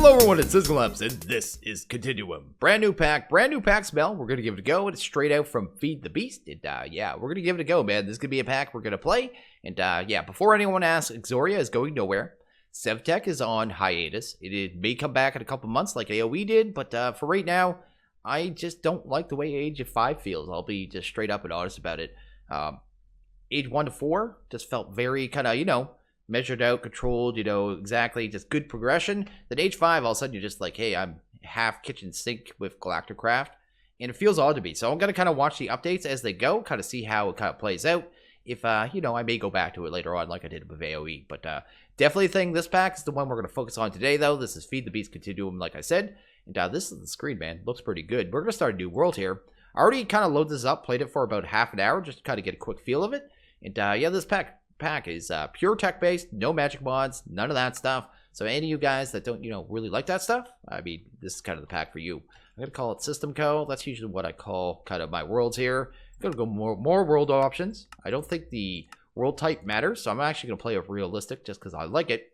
Hello everyone, it's SystemCollapse, and this is Continuum. Brand new pack smell. We're going to give it a go, and it's straight out from Feed the Beast. And yeah, we're going to give it a go, man. This is going to be a pack we're going to play. And yeah, before anyone asks, Exoria is going nowhere. SevTech is on hiatus. It may come back in a couple months like AoE did, but for right now, I just don't like the way Age of 5 feels. I'll be just straight up and honest about it. Age 1 to 4 just felt very kind of, measured out, controlled, exactly, just good progression. Then Age 5, all of a sudden, you're just like, hey, I'm half kitchen sink with Galacticraft, and it feels odd to me. So I'm going to kind of watch the updates as they go, kind of see how it kind of plays out. If, I may go back to it later on like I did with AoE. But definitely think this pack is the one we're going to focus on today, though. This is Feed the Beast Continuum, like I said. And this is the screen, man. Looks pretty good. We're going to start a new world here. I already kind of loaded this up, played it for about half an hour, just to kind of get a quick feel of it. And yeah, this pack is pure tech based, no magic mods, none of that stuff. So any of you guys that don't really like that stuff, I mean, this is kind of the pack for you. I'm gonna call it System Co. That's usually what I call kind of my worlds here. I'm gonna go more world options. I don't think the world type matters, so I'm actually gonna play a realistic just because I like it.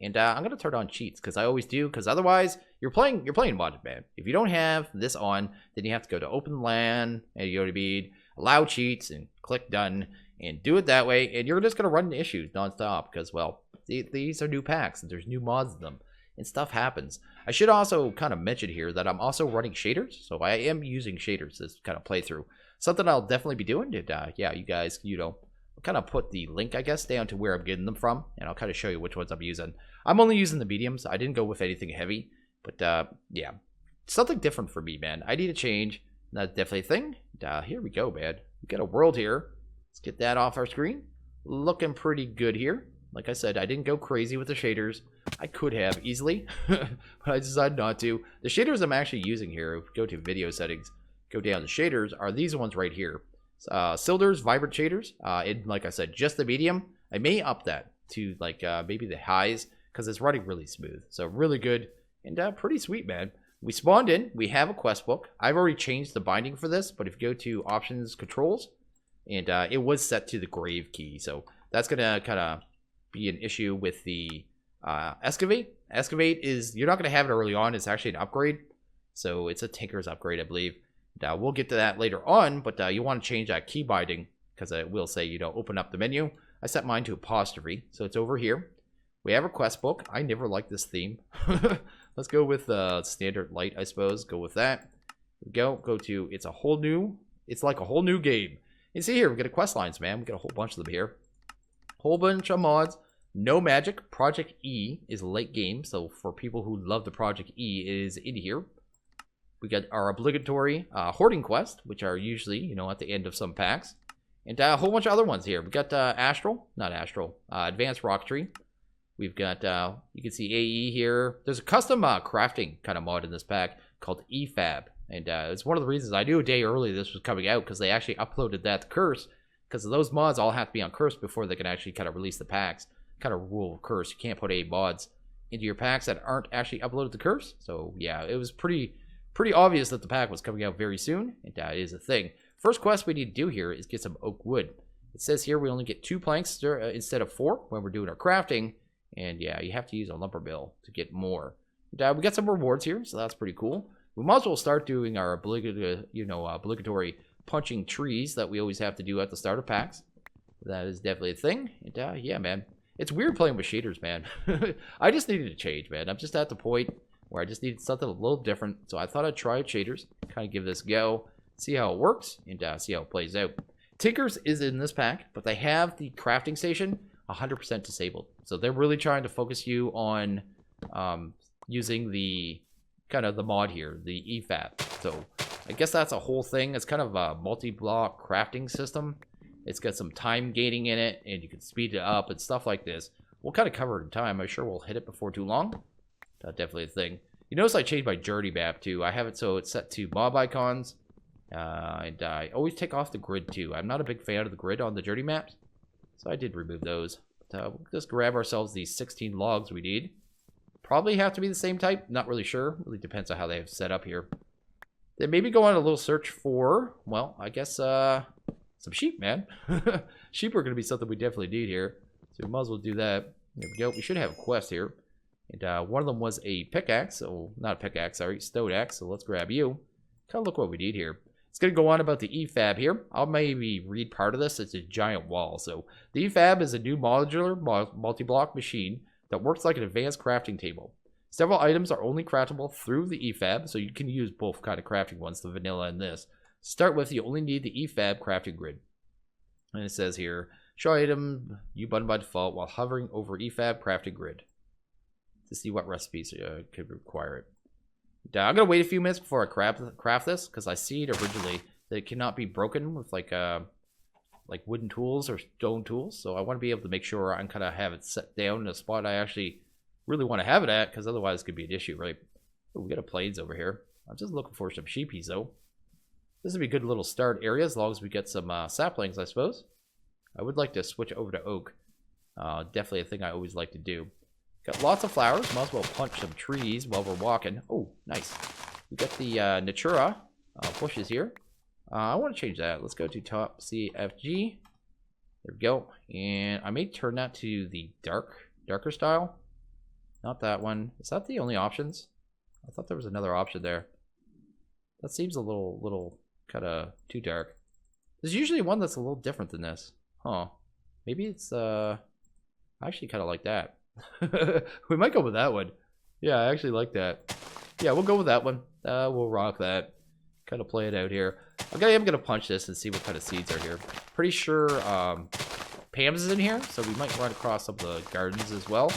And I'm gonna turn on cheats because I always do, because otherwise you're playing modded, man. If you don't have this on, then you have to go to open LAN and you go to be allow cheats and click done. And do it that way, and you're just going to run into issues nonstop because, well, these are new packs, and there's new mods in them, and stuff happens. I should also kind of mention here that I'm also running shaders, so I am using shaders this kind of playthrough. Something I'll definitely be doing. And yeah, you guys, I'll kind of put the link, I guess, down to where I'm getting them from, and I'll kind of show you which ones I'm using. I'm only using the mediums. I didn't go with anything heavy, but yeah, something different for me, man. I need a change. That's definitely a thing. Here we go, man. We got a world here. Let's get that off our screen. Looking pretty good here. Like I said, I didn't go crazy with the shaders. I could have easily, but I decided not to. The shaders I'm actually using here, go to video settings, go down. The shaders are these ones right here. Silder's Vibrant Shaders. And like I said, just the medium. I may up that to like maybe the highs because it's running really smooth. So really good and pretty sweet, man. We spawned in. We have a quest book. I've already changed the binding for this, but if you go to options, controls, and it was set to the grave key, so that's gonna kind of be an issue with the excavate. Excavate is, you're not gonna have it early on. It's actually an upgrade, so it's a tinker's upgrade, I believe. We'll get to that later on, but you want to change that key binding because it will say open up the menu. I set mine to apostrophe, so it's over here. We have a quest book. I never liked this theme. Let's go with standard light, I suppose. Go with that. Go to it's like a whole new game. You see here, we got a quest lines, man. We got a whole bunch of them here. Whole bunch of mods. No magic. Project E is late game. So for people who love the Project E, it is in here. We got our obligatory hoarding quest, which are usually, at the end of some packs. And a whole bunch of other ones here. We got Advanced Rocketry. We've got, you can see AE here. There's a custom crafting kind of mod in this pack called EFab. And it's one of the reasons I knew a day early this was coming out, because they actually uploaded that to Curse, because those mods all have to be on Curse before they can actually kind of release the packs. Kind of rule of Curse. You can't put any mods into your packs that aren't actually uploaded to Curse. So yeah, it was pretty obvious that the pack was coming out very soon, and that is a thing. First quest we need to do here is get some oak wood. It says here we only get 2 planks instead of 4 when we're doing our crafting, and yeah, you have to use a lumber mill to get more. And, we got some rewards here, so that's pretty cool. We might as well start doing our obligatory punching trees that we always have to do at the start of packs. That is definitely a thing. And yeah, man, it's weird playing with shaders, man. I just needed a change, man. I'm just at the point where I just needed something a little different. So I thought I'd try shaders, kind of give this a go, see how it works, and see how it plays out. Tinkers is in this pack, but they have the crafting station 100% disabled. So they're really trying to focus you on using the kind of the mod here, the EFab. So I guess that's a whole thing. It's kind of a multi-block crafting system. It's got some time gating in it, and you can speed it up and stuff like this. We'll kind of cover it in time. I'm sure we'll hit it before too long. That's definitely a thing. You notice I changed my journey map too. I have it so it's set to mob icons, and I always take off the grid too. I'm not a big fan of the grid on the journey maps, so I did remove those. But, we'll just grab ourselves these 16 logs we need. Probably have to be the same type. Not really sure. Really depends on how they have set up here. Then maybe go on a little search for, well, I guess some sheep, man. Sheep are going to be something we definitely need here. So we might as well do that. There we go. We should have a quest here. And one of them was a pickaxe. So, not a pickaxe, sorry, stone axe. So let's grab you. Kind of look what we need here. It's going to go on about the EFab here. I'll maybe read part of this. It's a giant wall. So the EFab is a new modular multi-block machine that works like an advanced crafting table. Several items are only craftable through the EFab, so you can use both kind of crafting ones, the vanilla and this. To start with, you only need the EFab crafting grid. And it says here, show item you button by default while hovering over EFab crafting grid to see what recipes could require it. I'm going to wait a few minutes before I craft this, because I see it originally that it cannot be broken with like wooden tools or stone tools. So I want to be able to make sure I kind of have it set down in a spot I actually really want to have it at, because otherwise it could be an issue, right? Ooh, we got a plains over here. I'm just looking for some sheepies, though. This would be a good little start area as long as we get some saplings, I suppose. I would like to switch over to oak. Definitely a thing I always like to do. Got lots of flowers. Might as well punch some trees while we're walking. Oh, nice. We got the Natura bushes here. I want to change that. Let's go to top CFG. There we go. And I may turn that to the darker style. Not that one. Is that the only options? I thought there was another option there. That seems a little kind of too dark. There's usually one that's a little different than this. Huh. Maybe it's I actually kind of like that. We might go with that one. Yeah, I actually like that. Yeah, we'll go with that one. We'll rock that. Kind of play it out here. Okay, I'm gonna punch this and see what kind of seeds are here. Pretty sure Pam's is in here, so we might run across some of the gardens as well.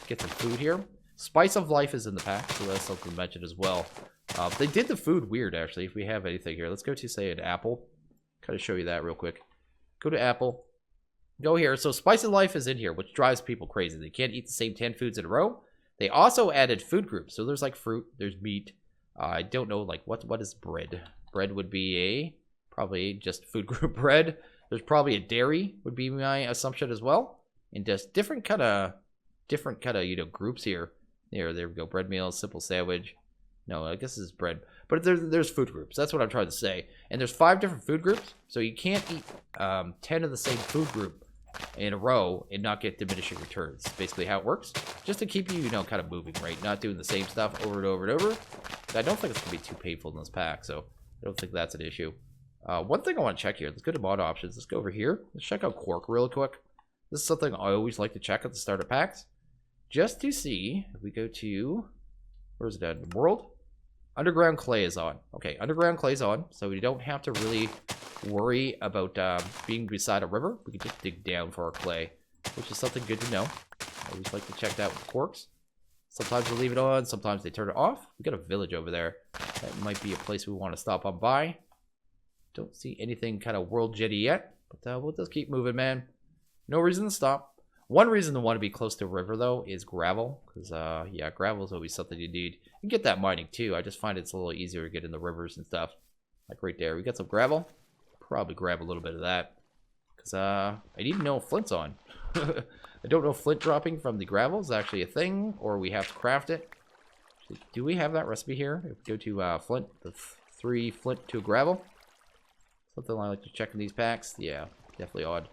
Get some food here. Spice of Life is in the pack, so that's something to mention as well. They did the food weird, actually, if we have anything here. Let's go to, say, an apple. Kind of show you that real quick. Go to apple. Go here. So Spice of Life is in here, which drives people crazy. They can't eat the same 10 foods in a row. They also added food groups. So there's like fruit, there's meat. I don't know, like, what is bread? Bread would be probably just food group bread. There's probably a dairy would be my assumption as well. And just different kind of, groups here. There we go. Bread meals, simple sandwich. No, I guess this is bread. But there's food groups. That's what I'm trying to say. And there's 5 different food groups. So you can't eat 10 of the same food group in a row and not get diminishing returns. Basically how it works. Just to keep you, kind of moving, right? Not doing the same stuff over and over and over. But I don't think it's going to be too painful in this pack. So I don't think that's an issue. One thing I want to check here. Let's go to mod options. Let's go over here. Let's check out Quark real quick. This is something I always like to check at the starter packs. Just to see if we go to, where's it at? World? Underground clay is on. Okay, underground clay is on, so we don't have to really worry about being beside a river. We can just dig down for our clay, which is something good to know. I always like to check that with quarks. Sometimes they leave it on, sometimes they turn it off. We got a village over there. That might be a place we want to stop on by. Don't see anything kind of world jetty yet, but we'll just keep moving, man. No reason to stop. One reason to want to be close to a river, though, is gravel. Because, yeah, gravel is always something you need. You can get that mining, too. I just find it's a little easier to get in the rivers and stuff. Like right there. We got some gravel. Probably grab a little bit of that. Because, I need to know if Flint's on. I don't know if Flint dropping from the gravel is actually a thing. Or we have to craft it. Do we have that recipe here? If we go to Flint, the 3 Flint to gravel. Something I like to check in these packs. Yeah, definitely odd.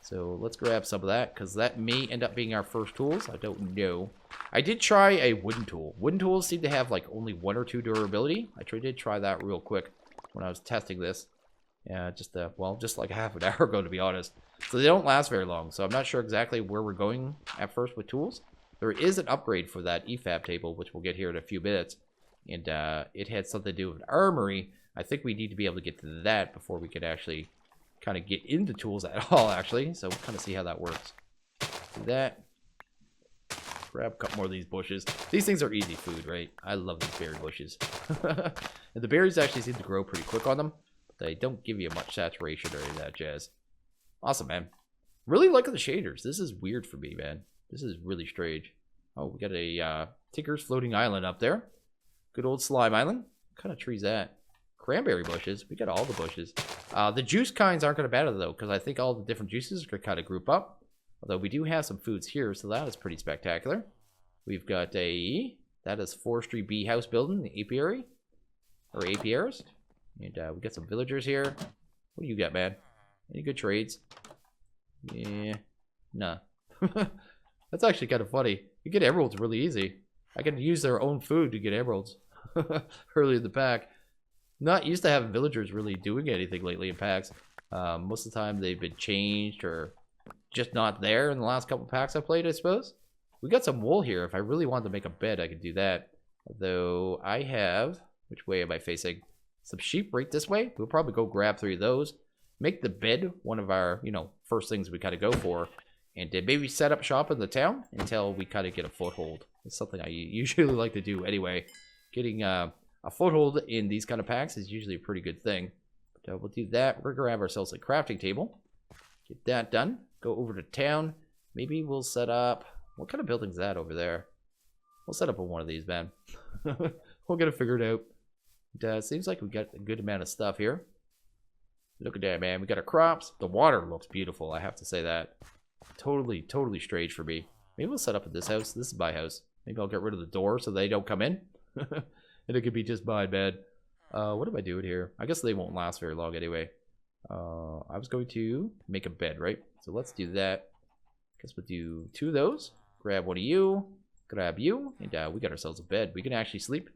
So let's grab some of that, because that may end up being our first tools. I don't know. I did try a wooden tool. Wooden tools seem to have like only 1 or 2 durability. I did try that real quick when I was testing this. Yeah, just like half an hour ago, to be honest. So they don't last very long. So I'm not sure exactly where we're going at first with tools. There is an upgrade for that EFab table, which we'll get here in a few minutes. And it had something to do with Armory. I think we need to be able to get to that before we could actually kind of get into tools at all, actually. So we'll kind of see how that works. Do that. Grab a couple more of these bushes. These things are easy food, right? I love these berry bushes. And the berries actually seem to grow pretty quick on them. But they don't give you much saturation or any of that jazz. Awesome, man. Really liking the shaders. This is weird for me, man. This is really strange. Oh, we got a Tinker's Floating Island up there. Good old Slime Island. What kind of trees that? Cranberry bushes. We got all the bushes. The juice kinds aren't going to matter, though, because I think all the different juices are kind of group up. Although we do have some foods here, so that is pretty spectacular. We've got that is forestry bee house building, the apiary. Or apiaries. And we got some villagers here. What do you got, man? Any good trades? Yeah. Nah. That's actually kind of funny. You get emeralds really easy. I can use their own food to get emeralds early in the pack. Not used to having villagers really doing anything lately in packs. Most of the time they've been changed or just not there in the last couple packs I played, I suppose. We got some wool here. If I really wanted to make a bed, I could do that. Although I have, which way am I facing? Some sheep right this way. We'll probably go grab 3 of those. Make the bed one of our, first things we kind of go for. And then maybe set up shop in the town until we kind of get a foothold. It's something I usually like to do anyway. Getting a foothold in these kind of packs is usually a pretty good thing. But we'll do that. We're going to grab ourselves a crafting table. Get that done. Go over to town. Maybe we'll set up... What kind of building is that over there? We'll set up on one of these, man. We'll get it figured out. It seems like we got a good amount of stuff here. Look at that, man. We got our crops. The water looks beautiful, I have to say that. Totally strange for me. Maybe we'll set up at this house. This is my house. Maybe I'll get rid of the door so they don't come in. And it could be just my bed. What am I doing here? I guess they won't last very long anyway. I was going to make a bed, right? So let's do that. Guess we'll do 2 of those. Grab one of you. Grab you. And we got ourselves a bed. We can actually sleep.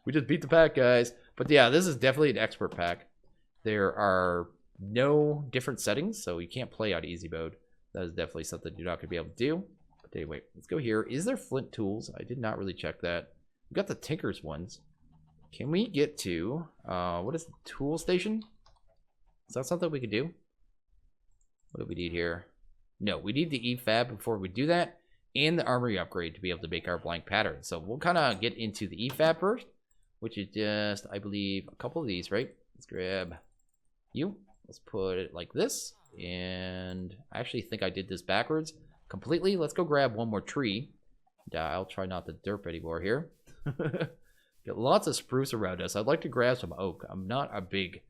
We just beat the pack, guys. But yeah, this is definitely an expert pack. There are no different settings, so you can't play on easy mode. That is definitely something you're not going to be able to do. But anyway, let's go here. Is there Flint Tools? I did not really check that. We got the Tinker's ones. Can we get to, what is the tool station? Is that something we can do? What do we need here? No, we need the EFab before we do that, and the Armory upgrade to be able to make our blank pattern. So we'll kind of get into the EFab first, which is just, I believe, a couple of these, right? Let's grab you. Let's put it like this. And I actually think I did this backwards completely. Let's go grab one more tree. I'll try not to derp anymore here. Got lots of spruce around us. I'd like to grab some oak. I'm not a big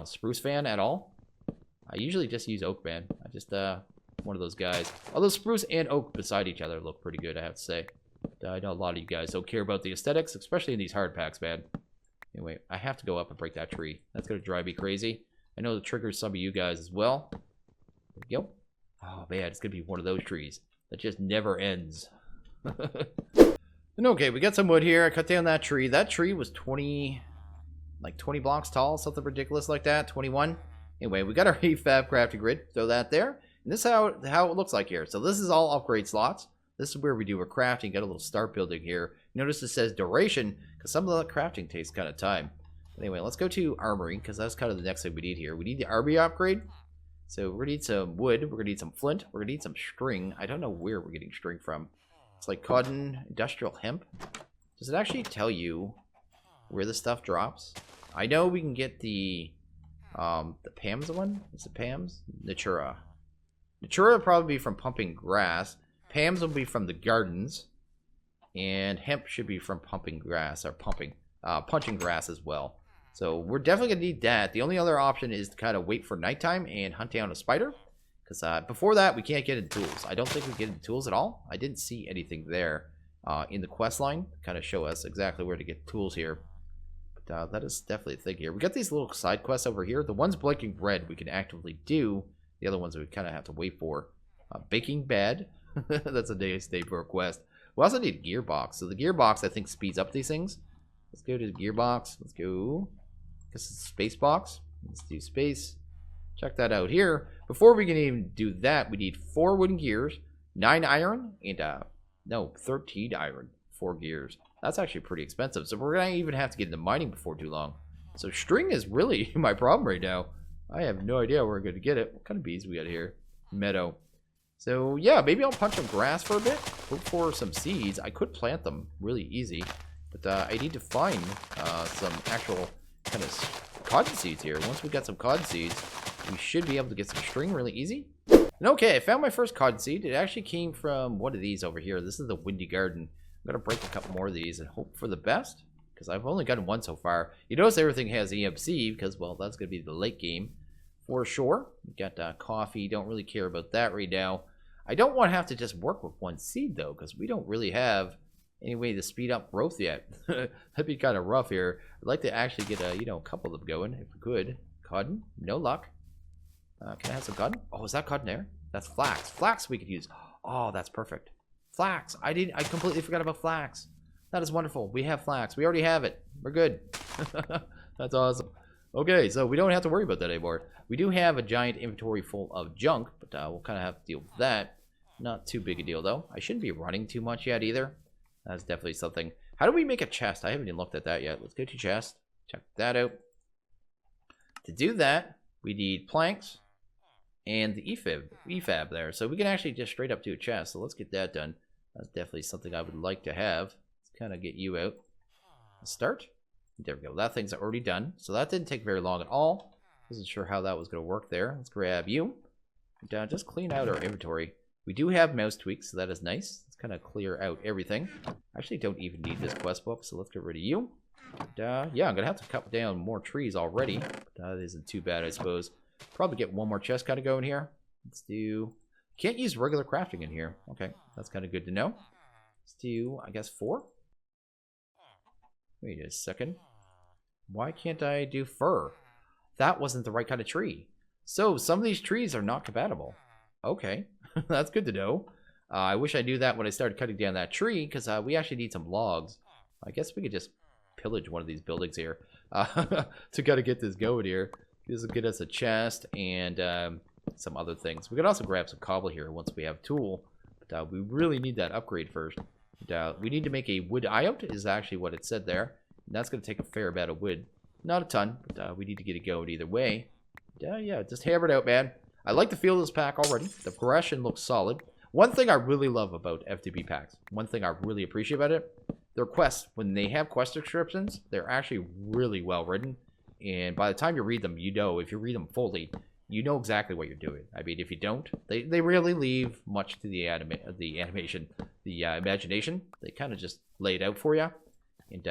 spruce fan at all. I usually just use oak, man. I just one of those guys. Although spruce and oak beside each other look pretty good, I have to say. I know a lot of you guys don't care about the aesthetics, especially in these hard packs, man. Anyway, I have to go up and break that tree. That's going to drive me crazy. I know it triggers some of you guys as well. There we go. Oh, man, it's going to be one of those trees that just never ends. And okay, we got some wood here. I cut down that tree. That tree was 20 blocks tall, something ridiculous like that. 21. Anyway, we got our EFab crafting grid. Throw that there. And this is how it looks like here. So this is all upgrade slots. This is where we do our crafting. Got a little start building here. Notice it says duration, because some of the crafting takes kind of time. But anyway, let's go to Armory, because that's kind of the next thing we need here. We need the Armory upgrade. So we're going to need some wood. We're going to need some flint. We're going to need some string. I don't know where we're getting string from. It's like cotton, industrial hemp. Does it actually tell you where the stuff drops? I know we can get the Pam's one. Is it Pam's? Natura. Natura will probably be from pumping grass. Pam's will be from the gardens. And hemp should be from pumping grass, or punching grass as well. So we're definitely going to need that. The only other option is to kind of wait for nighttime and hunt down a spider. Because before that, we can't get into tools. I don't think we get into tools at all. I didn't see anything there in the quest line. Kind of show us exactly where to get tools here. But that is definitely a thing here. We got these little side quests over here. The ones blinking red we can actively do. The other ones we kind of have to wait for. Baking bed. That's a nice name for a quest. We also need a gearbox. So the gearbox, I think, speeds up these things. Let's go to the gearbox. Let's go. This is space box. Let's do space. Check that out here. Before we can even do that, we need 4 wooden gears, 9 iron, and 13 iron, 4 gears. That's actually pretty expensive. So we're going to even have to get into mining before too long. So string is really my problem right now. I have no idea where we're going to get it. What kind of bees we got here? Meadow. So yeah, maybe I'll punch some grass for a bit. Look for some seeds. I could plant them really easy. But I need to find some actual kind of cotton seeds here. Once we got some cotton seeds, we should be able to get some string really easy. And okay, I found my first cotton seed. It actually came from one of these over here. This is the Windy Garden. I'm going to break a couple more of these and hope for the best. Because I've only gotten one so far. You notice everything has EMC because, well, that's going to be the late game for sure. We got coffee. Don't really care about that right now. I don't want to have to just work with one seed, though, because we don't really have any way to speed up growth yet. That'd be kind of rough here. I'd like to actually get a couple of them going if we could. Cotton, no luck. Can I have some cotton? Oh, is that cotton there? That's flax. Flax we could use. Oh, that's perfect. Flax. I completely forgot about flax. That is wonderful. We have flax. We already have it. We're good. That's awesome. Okay, so we don't have to worry about that anymore. We do have a giant inventory full of junk, but we'll kind of have to deal with that. Not too big a deal, though. I shouldn't be running too much yet, either. That's definitely something. How do we make a chest? I haven't even looked at that yet. Let's go to chest. Check that out. To do that, we need planks and the EFab there. So we can actually just straight up do a chest. So let's get that done. That's definitely something I would like to have. Let's kind of get you out. Let's start. There we go. That thing's already done. So that didn't take very long at all. Wasn't sure how that was going to work there. Let's grab you. And just clean out our inventory. We do have mouse tweaks, so that is nice. Let's kind of clear out everything. I actually don't even need this quest book, so let's get rid of you. And, yeah, I'm going to have to cut down more trees already. But that isn't too bad, I suppose. Probably get one more chest kind of going here. Let's do... Can't use regular crafting in here. Okay, that's kind of good to know. Let's do, I guess, 4. Wait a second. Why can't I do fir? That wasn't the right kind of tree. So, some of these trees are not compatible. Okay, that's good to know. I wish I knew that when I started cutting down that tree, because we actually need some logs. I guess we could just pillage one of these buildings here to kind of get this going here. This will get us a chest and some other things. We could also grab some cobble here once we have tool. But we really need that upgrade first. We need to make a wood eye-out is actually what it said there. And that's going to take a fair amount of wood. Not a ton, but we need to get it going either way. Yeah, just hammer it out, man. I like the feel of this pack already. The progression looks solid. One thing I really love about FTB packs, one thing I really appreciate about it, their quests, when they have quest descriptions, they're actually really well written. And by the time you read them, you know, if you read them fully, you know exactly what you're doing. I mean, if you don't, they really leave much to the imagination. They kind of just lay it out for you. And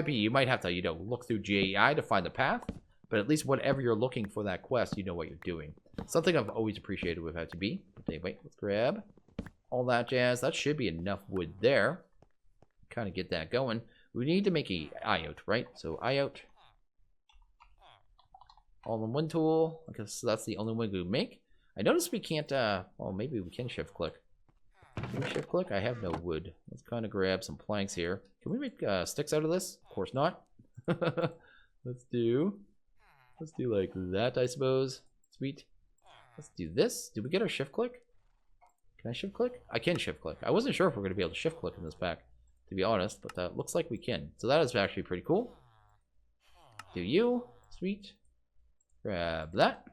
you might have to, you know, look through GAI to find the path. But at least whatever you're looking for that quest, you know what you're doing. Something I've always appreciated with FTB. But anyway, let's grab all that jazz. That should be enough wood there. Kind of get that going. We need to make a eye-out, right? So eye-out. All-in-one tool. I guess that's the only one we make. I noticed we can't, well, maybe we can shift-click. Can we shift-click? I have no wood. Let's kind of grab some planks here. Can we make sticks out of this? Of course not. Let's do like that, I suppose. Sweet. Let's do this. Did we get our shift click? Can I shift click? I can shift click. I wasn't sure if we're going to be able to shift click in this pack, to be honest, but that looks like we can. So that is actually pretty cool. Do you? Sweet. Grab that.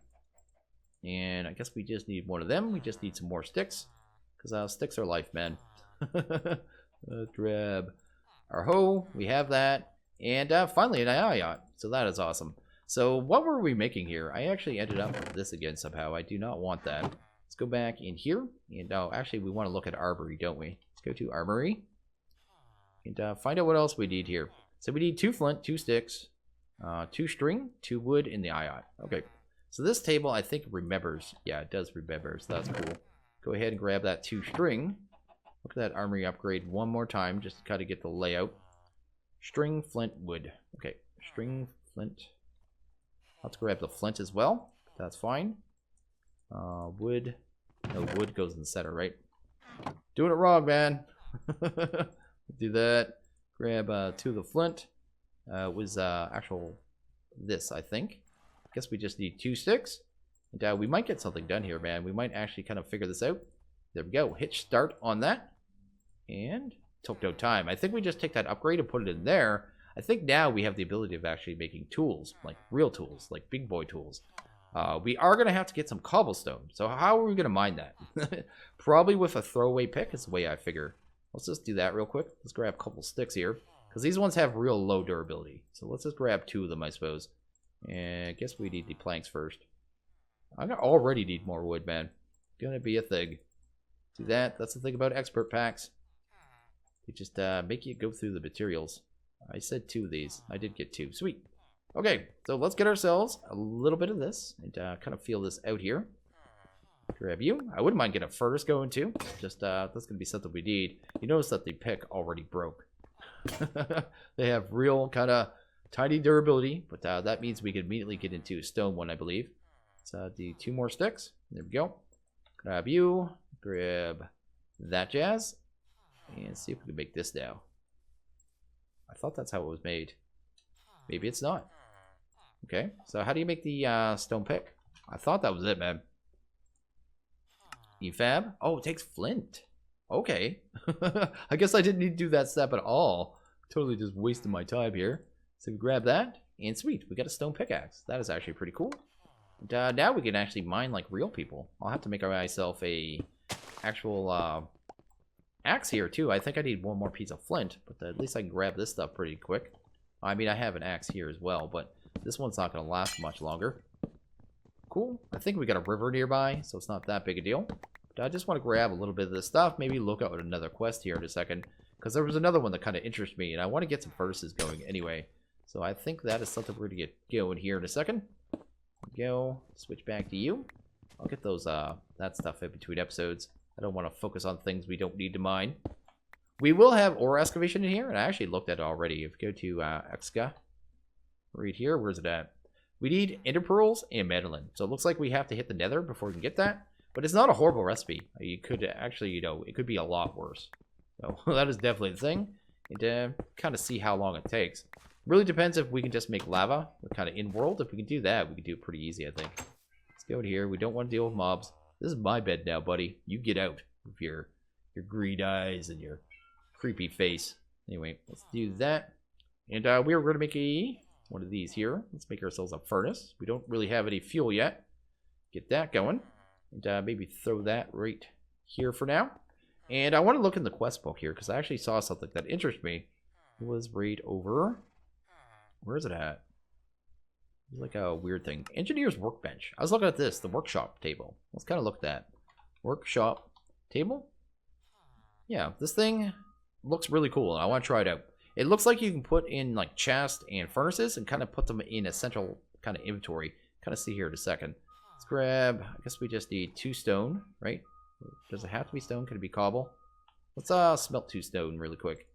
And I guess we just need one of them. We just need some more sticks, because sticks are life, man. Grab our hoe. We have that. And finally an yacht. So that is awesome. So what were we making here? I actually ended up with this again somehow. I do not want that. Let's go back in here. And actually we want to look at Armory, don't we? Let's go to Armory. And find out what else we need here. So we need 2 flint, 2 sticks, 2 string, 2 wood, and the yacht. Okay. So this table I think remembers. Yeah, it does remember. So that's cool. Go ahead and grab that 2 string. Look at that Armory upgrade one more time just to kind of get the layout. String, flint, wood. Okay. String, flint. Let's grab the flint as well. That's fine. Wood. No, wood goes in the center, right? Doing it wrong, man. Do that. Grab 2 of the flint. Was actual this, I think. Guess we just need 2 sticks. And we might get something done here, man. We might actually kind of figure this out. There we go. Hit start on that. And took no time. I think we just take that upgrade and put it in there. I think now we have the ability of actually making tools, like real tools, like big boy tools. We are going to have to get some cobblestone. So how are we going to mine that? Probably with a throwaway pick is the way I figure. Let's just do that real quick. Let's grab a couple sticks here, because these ones have real low durability. So let's just grab 2 of them, I suppose. And I guess we need the planks first. I already need more wood, man. Gonna be a thing. Do that. That's the thing about expert packs. They just make you go through the materials. I said 2 of these. I did get 2. Sweet. Okay, so let's get ourselves a little bit of this and kind of feel this out here. Grab you. I wouldn't mind getting a furnace going too. Just that's gonna be something we need. You notice that the pick already broke. They have real kind of tiny durability, but that means we can immediately get into a stone one, I believe. So do 2 more sticks. There we go. Grab you. Grab that jazz. And see if we can make this now. I thought that's how it was made. Maybe it's not. Okay, so how do you make the stone pick? I thought that was it, man. EFab? Oh, it takes flint. Okay. I guess I didn't need to do that step at all. Totally just wasted my time here. So we grab that, and sweet, we got a stone pickaxe. That is actually pretty cool. And, now we can actually mine like real people. I'll have to make myself a actual axe here too. I think I need one more piece of flint, but at least I can grab this stuff pretty quick. I mean, I have an axe here as well, but this one's not going to last much longer. Cool. I think we got a river nearby, so it's not that big a deal. But I just want to grab a little bit of this stuff, maybe look out at another quest here in a second, because there was another one that kind of interests me, and I want to get some furnaces going anyway. So I think that is something we're going to get going here in a second. Go. Switch back to you. I'll get those that stuff in between episodes. I don't want to focus on things we don't need to mine. We will have ore excavation in here, and I actually looked at it already. If you go to Exca, right here, where's it at? We need ender pearls and mandolin. So it looks like we have to hit the nether before we can get that. But it's not a horrible recipe. You could actually, you know, it could be a lot worse. So that is definitely the thing. And kind of see how long it takes. Really depends if we can just make lava, kind of in-world. If we can do that, we can do it pretty easy, I think. Let's go in here. We don't want to deal with mobs. This is my bed now, buddy. You get out with your green eyes and your creepy face. Anyway, let's do that. And we are going to make one of these here. Let's make ourselves a furnace. We don't really have any fuel yet. Get that going. And maybe throw that right here for now. And I want to look in the quest book here, because I actually saw something that interests me. It was right over... Where is it at? It's like a weird thing. Engineer's workbench. I was looking at this, the workshop table. Let's kind of look at that. Workshop table? Yeah, this thing looks really cool. I want to try it out. It looks like you can put in like chests and furnaces and kind of put them in a central kind of inventory. Kind of see here in a second. Let's grab, I guess we just need 2 stone, right? Does it have to be stone? Can it be cobble? Let's smelt 2 stone really quick.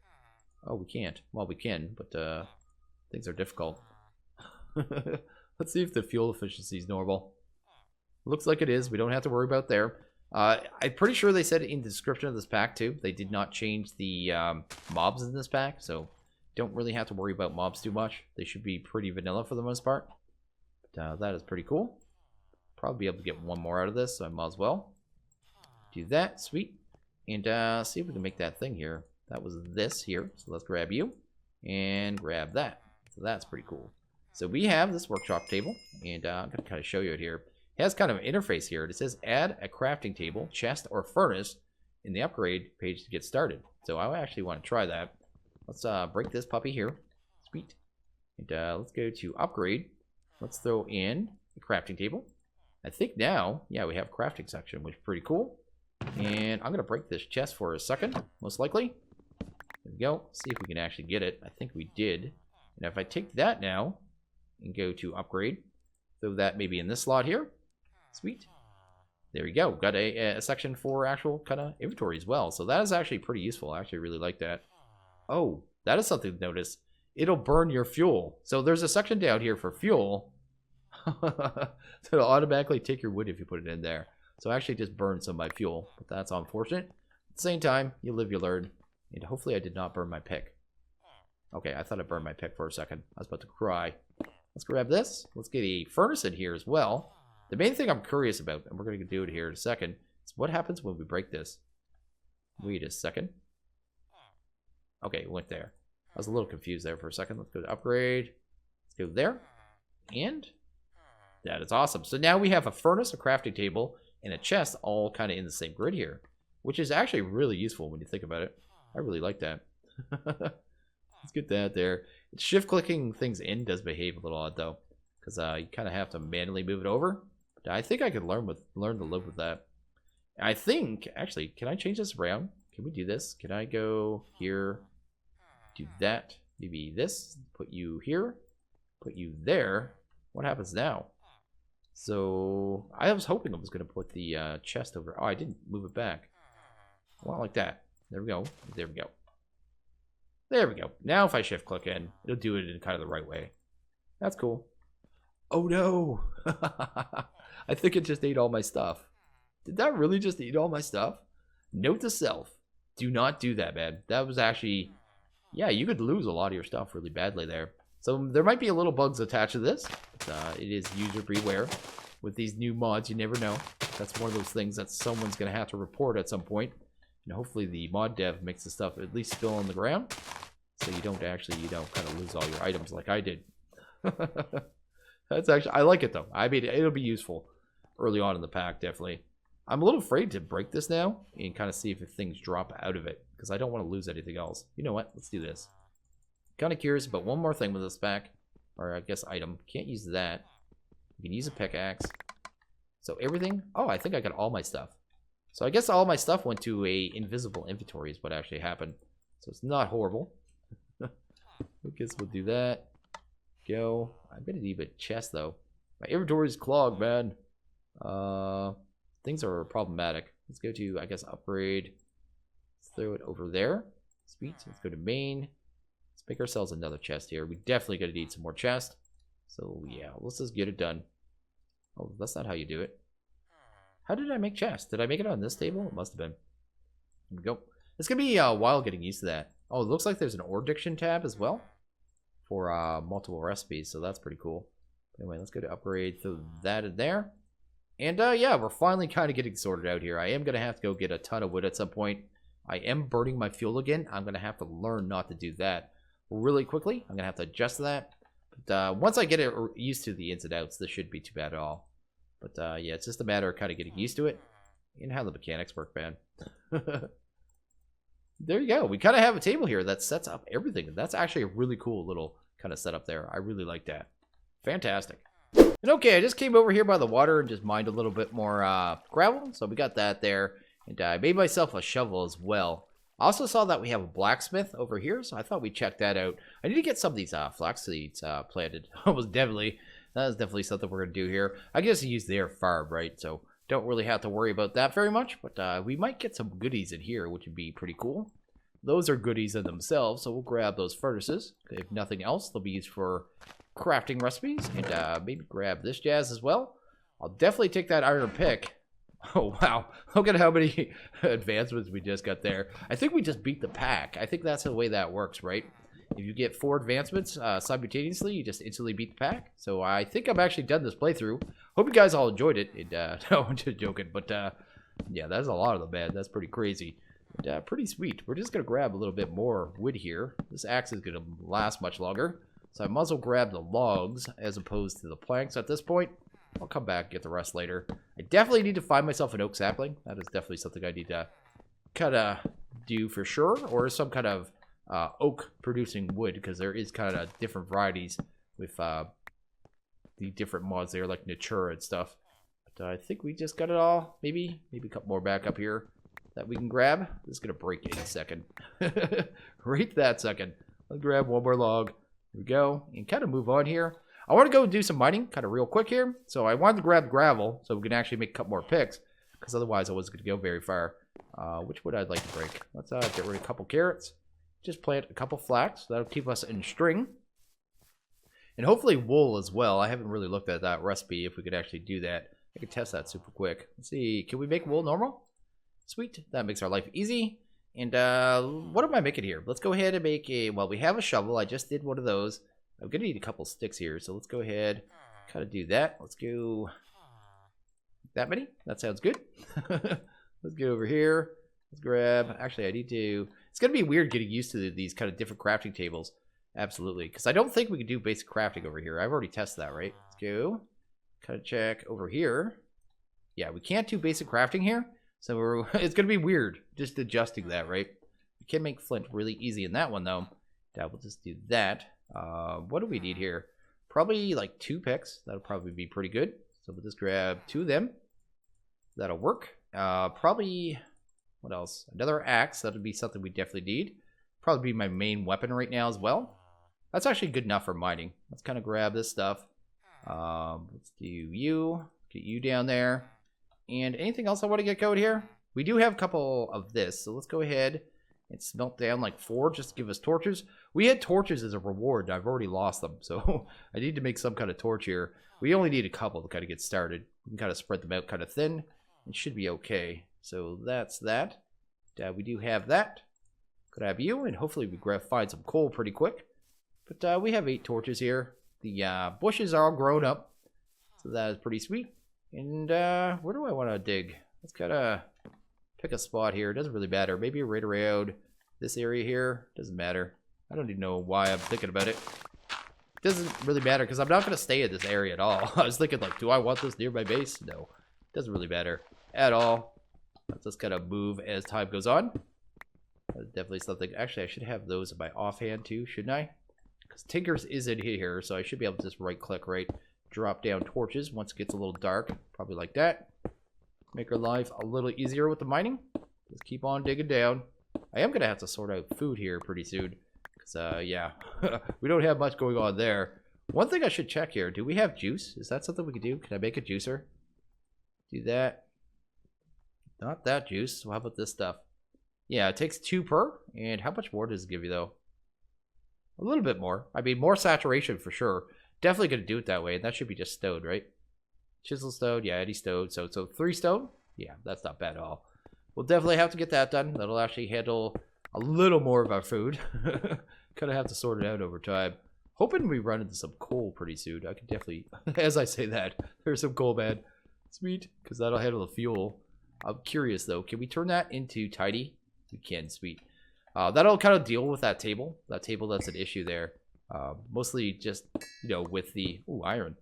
Oh, we can't. Well, we can, but things are difficult. Let's see if the fuel efficiency is normal. Looks like it is. We don't have to worry about there. I'm pretty sure they said it in the description of this pack too. They did not change the mobs in this pack, so don't really have to worry about mobs too much. They should be pretty vanilla for the most part. But that is pretty cool. Probably be able to get one more out of this, so I might as well do that. Sweet. And see if we can make that thing here. That was this here, so let's grab you and grab that. So that's pretty cool. So we have this workshop table, and I'm going to kind of show you it here. It has kind of an interface here. It says add a crafting table, chest, or furnace in the upgrade page to get started. So I actually want to try that. Let's break this puppy here. Sweet. And let's go to upgrade. Let's throw in the crafting table. I think now, yeah, we have a crafting section, which is pretty cool. And I'm going to break this chest for a second, most likely. There we go. See if we can actually get it. I think we did. And if I take that now and go to upgrade, throw that maybe in this slot here. Sweet. There we go. Got a section for actual kind of inventory as well. So that is actually pretty useful. I actually really like that. Oh, that is something to notice. It'll burn your fuel. So there's a section down here for fuel. So it'll automatically take your wood if you put it in there. So I actually just burned some of my fuel. But that's unfortunate. At the same time, you live, you learn. And hopefully I did not burn my pick. Okay, I thought I burned my pick for a second. I was about to cry. Let's grab this. Let's get a furnace in here as well. The main thing I'm curious about, and we're going to do it here in a second, is what happens when we break this. Wait a second. Okay, it went there. I was a little confused there for a second. Let's go to upgrade. Let's go there. And that is awesome. So now we have a furnace, a crafting table, and a chest all kind of in the same grid here, which is actually really useful when you think about it. I really like that. Let's get that there. Shift clicking things in does behave a little odd though, because you kind of have to manually move it over. But I think I could learn to live with that. I think actually, can I change this around? Can we do this? Can I go here? Do that. Maybe this. Put you here. Put you there. What happens now? So I was hoping I was going to put the chest over. Oh, I didn't move it back. Well, like that. There we go. There we go. There we go. Now if I shift click in, it'll do it in kind of the right way. That's cool. Oh no. I think it just ate all my stuff. Did that really just eat all my stuff? Note to self. Do not do that, man. That was actually, yeah, you could lose a lot of your stuff really badly there. So there might be a little bugs attached to this. But, it is user beware. With these new mods, you never know. That's one of those things that someone's going to have to report at some point. And hopefully the mod dev makes the stuff at least spill on the ground. So you don't kind of lose all your items like I did. That's actually, I like it though. I mean, it'll be useful early on in the pack, definitely. I'm a little afraid to break this now and kind of see if things drop out of it, because I don't want to lose anything else. You know what? Let's do this. Kind of curious about one more thing with this pack, or I guess item. Can't use that. You can use a pickaxe. So everything. Oh, I think I got all my stuff. So I guess all my stuff went to a invisible inventory is what actually happened. So it's not horrible. I guess we'll do that. Go. I'm gonna need a chest though. My inventory is clogged, man. Things are problematic. Let's go to, I guess, upgrade. Let's throw it over there. Sweet. Let's go to main. Let's make ourselves another chest here. We definitely gonna need some more chest. So yeah, let's just get it done. Oh, that's not how you do it. How did I make chest? Did I make it on this table? It must have been. Here we go. It's gonna be a while getting used to that. Oh, it looks like there's an ore diction tab as well for multiple recipes, so that's pretty cool. Anyway, let's go to upgrade. Throw that in there. And yeah, we're finally kind of getting sorted out here. I am gonna have to go get a ton of wood at some point. I am burning my fuel again. I'm gonna have to learn not to do that really quickly. I'm gonna have to adjust that. But once I get it used to the ins and outs, this shouldn't be too bad at all. But yeah, it's just a matter of kind of getting used to it and how the mechanics work, man. There you go. We kind of have a table here that sets up everything. That's actually a really cool little kind of setup there. I really like that. Fantastic. And okay, I just came over here by the water and just mined a little bit more gravel. So we got that there. And I made myself a shovel as well. I also saw that we have a blacksmith over here, so I thought we'd check that out. I need to get some of these flax seeds planted. That is definitely something we're going to do here. I guess use their farm, right? So don't really have to worry about that very much, but we might get some goodies in here, which would be pretty cool. Those are goodies in themselves, so we'll grab those furnaces. If nothing else, they'll be used for crafting recipes, and maybe grab this jazz as well. I'll definitely take that iron pick. Oh, wow. Look at how many advancements we just got there. I think we just beat the pack. I think that's the way that works, right? If you get 4 advancements simultaneously, you just instantly beat the pack. So I think I'm actually done this playthrough. Hope you guys all enjoyed it. And, no, I'm just joking. But, yeah, that's a lot of them, man. That's pretty crazy. And, pretty sweet. We're just going to grab a little bit more wood here. This axe is going to last much longer. So I might as well grab the logs as opposed to the planks at this point. I'll come back and get the rest later. I definitely need to find myself an oak sapling. That is definitely something I need to kind of do for sure. Or some kind of oak producing wood, because there is kind of different varieties with the different mods there, like Natura and stuff. But I think we just got it all. Maybe a couple more back up here that we can grab. This is going to break any second. Right that second. Let's grab one more log. Here we go. And kind of move on here. I want to go do some mining kind of real quick here. So I wanted to grab gravel so we can actually make a couple more picks, because otherwise I wasn't going to go very far. Which wood I'd like to break. Let's get rid of a couple carrots. Just plant a couple flax. That'll keep us in string. And hopefully wool as well. I haven't really looked at that recipe, if we could actually do that. I could test that super quick. Let's see. Can we make wool normal? Sweet. That makes our life easy. And what am I making here? Let's go ahead and make a... Well, we have a shovel. I just did one of those. I'm going to need a couple sticks here. So let's go ahead. Kind of do that. Let's go... That many? That sounds good. Let's get over here. Let's grab... Actually, I need to... It's going to be weird getting used to these kind of different crafting tables. Absolutely. Because I don't think we can do basic crafting over here. I've already tested that, right? Let's go. Kind of check over here. Yeah, we can't do basic crafting here. So it's going to be weird just adjusting that, right? We can make flint really easy in that one, though. Now we'll just do that. What do we need here? Probably like 2 picks. That'll probably be pretty good. So we'll just grab 2 of them. That'll work. Probably... What else? Another axe. That would be something we definitely need. Probably be my main weapon right now as well. That's actually good enough for mining. Let's kind of grab this stuff. Let's do you. Get you down there. And anything else I want to get going here? We do have a couple of this. So let's go ahead and smelt down like 4 just to give us torches. We had torches as a reward. I've already lost them. So I need to make some kind of torch here. We only need a couple to kind of get started. We can kind of spread them out kind of thin. It should be okay. So that's that. We do have that. Could have you, and hopefully we find some coal pretty quick. But we have 8 torches here. The bushes are all grown up, so that is pretty sweet. And where do I want to dig? Let's kind of pick a spot here. It doesn't really matter. Maybe right around this area here. Doesn't matter. I don't even know why I'm thinking about it. It doesn't really matter because I'm not going to stay in this area at all. I was thinking like, do I want this near my base? No, it doesn't really matter at all. Let's just kind of move as time goes on. That's definitely something. Actually, I should have those in my offhand too, shouldn't I? Because Tinker's is in here, so I should be able to just right click, right? Drop down torches once it gets a little dark. Probably like that. Make our life a little easier with the mining. Just keep on digging down. I am going to have to sort out food here pretty soon. Because, yeah, we don't have much going on there. One thing I should check here. Do we have juice? Is that something we can do? Can I make a juicer? Do that. Not that juice. So how about this stuff? Yeah, it takes 2 per. And how much more does it give you, though? A little bit more. I mean, more saturation for sure. Definitely going to do it that way. And that should be just stone, right? Chisel stone. Yeah, any stone. So 3 stone. Yeah, that's not bad at all. We'll definitely have to get that done. That'll actually handle a little more of our food. Kind of have to sort it out over time. Hoping we run into some coal pretty soon. I can definitely, as I say that, there's some coal, man. Sweet, because that'll handle the fuel. I'm curious, though. Can we turn that into tidy? We can, sweet. That'll kind of deal with that table. That table that's an issue there. Mostly just, you know, with the... Ooh, iron.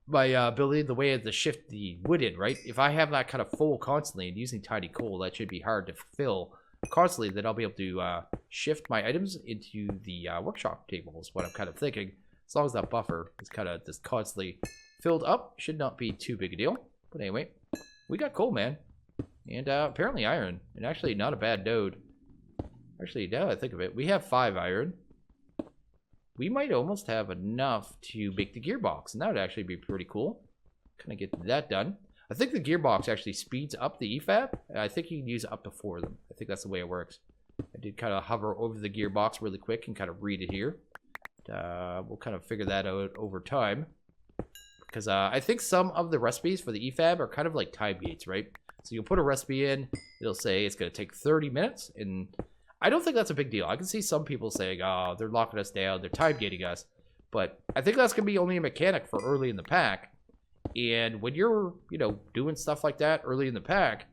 My ability, the way to shift the wood in, right? If I have that kind of full constantly and using tidy coal, that should be hard to fill constantly. Then I'll be able to shift my items into the workshop table is what I'm kind of thinking. As long as that buffer is kind of just constantly filled up, should not be too big a deal. But anyway, we got coal, man. And apparently iron. And actually not a bad node. Actually, now that I think of it, we have 5 iron. We might almost have enough to make the gearbox, and that would actually be pretty cool. Kind of get that done. I think the gearbox actually speeds up the EFab. I think you can use up to 4 of them. I think that's the way it works. I did kind of hover over the gearbox really quick and kind of read it here. We'll kind of figure that out over time. Because I think some of the recipes for the EFab are kind of like time gates, right? So you'll put a recipe in, it'll say it's going to take 30 minutes, and... I don't think that's a big deal. I can see some people saying, oh, they're locking us down, they're time gating us. But I think that's going to be only a mechanic for early in the pack. And when you're, you know, doing stuff like that early in the pack,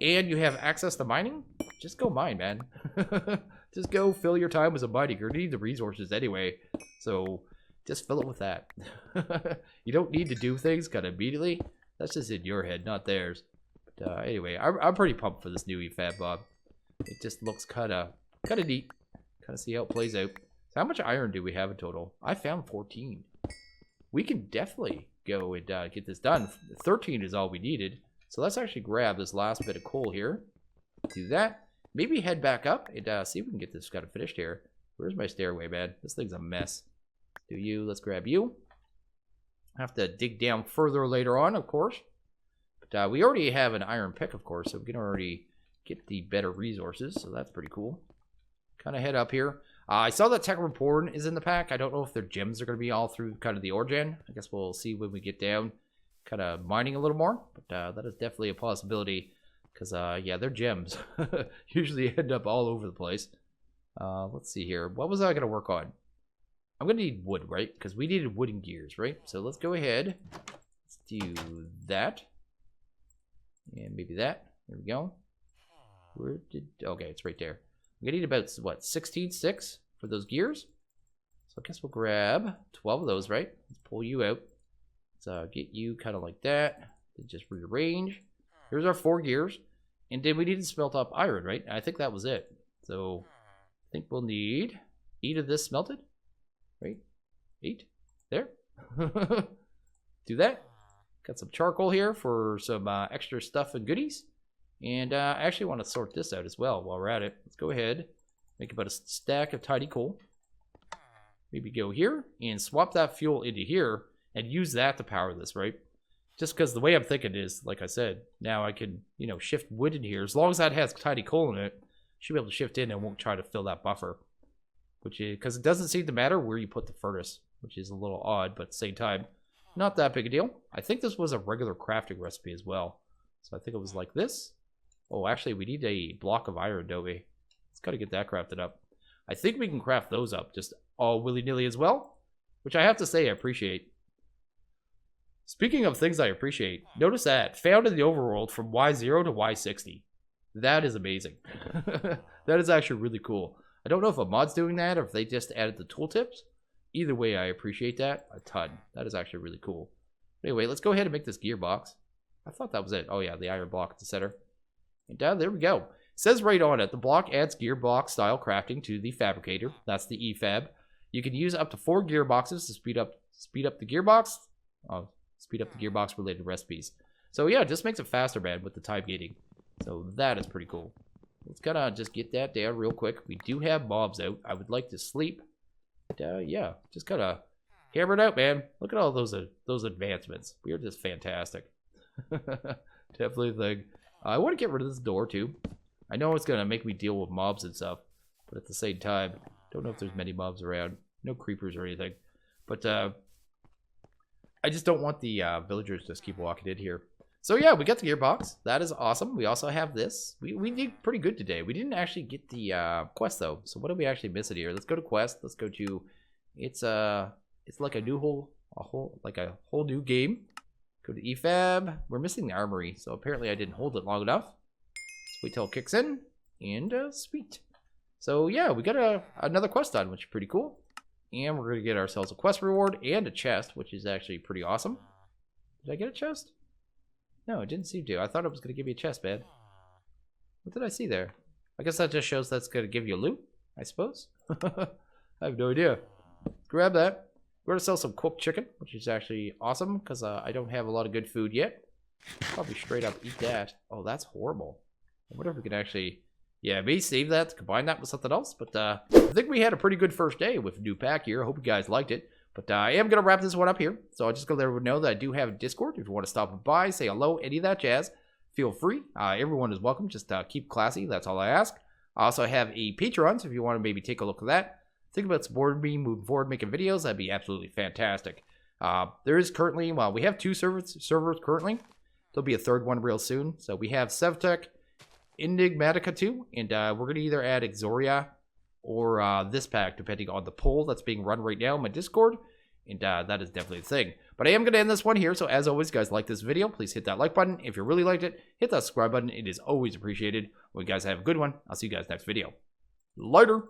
and you have access to mining, just go mine, man. Just go fill your time as a miner. You're going to need the resources anyway. So just fill it with that. You don't need to do things kind of immediately. That's just in your head, not theirs. But anyway, I'm pretty pumped for this new EFab, Bob. It just looks kind of neat. Kind of see how it plays out. So how much iron do we have in total? I found 14. We can definitely go and get this done. 13 is all we needed. So let's actually grab this last bit of coal here. Do that. Maybe head back up and see if we can get this kind of finished here. Where's my stairway, man? This thing's a mess. Do you? Let's grab you. Have to dig down further later on, of course. But we already have an iron pick, of course, so we can already... get the better resources, so that's pretty cool. Kind of head up here. I saw that Tech Reborn is in the pack. I don't know if their gems are going to be all through kind of the ore gen. I guess we'll see when we get down, kind of mining a little more. But that is definitely a possibility, because yeah, their gems usually end up all over the place. Let's see here. What was I going to work on? I'm going to need wood, right? Because we needed wooden gears, right? So let's go ahead. Let's do that. And maybe that. There we go. Okay, it's right there. We need about, what, 16 sticks for those gears? So I guess we'll grab 12 of those, right? Let's pull you out. Let's get you kind of like that. Just rearrange. Here's our 4 gears. And then we need to smelt up iron, right? I think that was it. So I think we'll need 8 of this smelted. Right? 8. There. Do that. Got some charcoal here for some extra stuff and goodies. And I actually want to sort this out as well while we're at it. Let's go ahead, make about a stack of tidy coal. Maybe go here and swap that fuel into here and use that to power this, right? Just because the way I'm thinking is, like I said, now I can, you know, shift wood in here. As long as that has tidy coal in it, should be able to shift in and won't try to fill that buffer. Which is, because it doesn't seem to matter where you put the furnace, which is a little odd, but at the same time, not that big a deal. I think this was a regular crafting recipe as well. So I think it was like this. Oh, actually, we need a block of iron, don't we? Let's gotta get that crafted up. I think we can craft those up just all willy-nilly as well, which I have to say I appreciate. Speaking of things I appreciate, notice that. Found in the overworld from Y0 to Y60. That is amazing. That is actually really cool. I don't know if a mod's doing that or if they just added the tooltips. Either way, I appreciate that a ton. That is actually really cool. Anyway, let's go ahead and make this gearbox. I thought that was it. Oh yeah, the iron block at the center. And there we go. It says right on it, the block adds gearbox style crafting to the fabricator. That's the EFab. You can use up to 4 gearboxes to speed up the gearbox. Speed up the gearbox related recipes. So yeah, it just makes it faster, man, with the time gating. So that is pretty cool. Let's kind of just get that down real quick. We do have mobs out. I would like to sleep. Yeah, just gotta hammer it out, man. Look at all those advancements. We are just fantastic. Definitely a thing. I want to get rid of this door too. I know it's gonna make me deal with mobs and stuff, but at the same time, don't know if there's many mobs around. No creepers or anything. But I just don't want the villagers just keep walking in here. So yeah, we got the gearbox. That is awesome. We also have this. We did pretty good today. We didn't actually get the quest though. So what did we actually miss it here? Let's go to quest. Let's go to. It's like a whole new game. Go to EFab. We're missing the Armory, so apparently I didn't hold it long enough. Let's wait till it kicks in, and sweet. So yeah, we got another quest done, which is pretty cool. And we're gonna get ourselves a quest reward and a chest, which is actually pretty awesome. Did I get a chest? No, it didn't seem to. I thought it was gonna give me a chest, man. What did I see there? I guess that just shows that's gonna give you loot, I suppose. I have no idea. Grab that. We're gonna sell some cooked chicken, which is actually awesome because I don't have a lot of good food yet. Probably straight up eat that. Oh, that's horrible. I wonder if we can actually, yeah, maybe save that to combine that with something else. But I think we had a pretty good first day with new pack here. I hope you guys liked it. But I am gonna wrap this one up here. So I'll just go let everyone know that I do have a Discord. If you want to stop by, say hello, any of that jazz, feel free. Everyone is welcome. Just keep classy. That's all I ask. I also have a Patreon, so if you want to maybe take a look at that. Think about supporting me moving forward, making videos. That'd be absolutely fantastic. There is currently, well, we have 2 servers currently. There'll be a 3rd one real soon. So we have Sevtech, Enigmatica 2, and we're going to either add Exoria or this pack, depending on the poll that's being run right now in my Discord. And that is definitely a thing. But I am going to end this one here. So as always, guys, like this video, please hit that like button. If you really liked it, hit that subscribe button. It is always appreciated. Well, you guys have a good one. I'll see you guys next video. Later.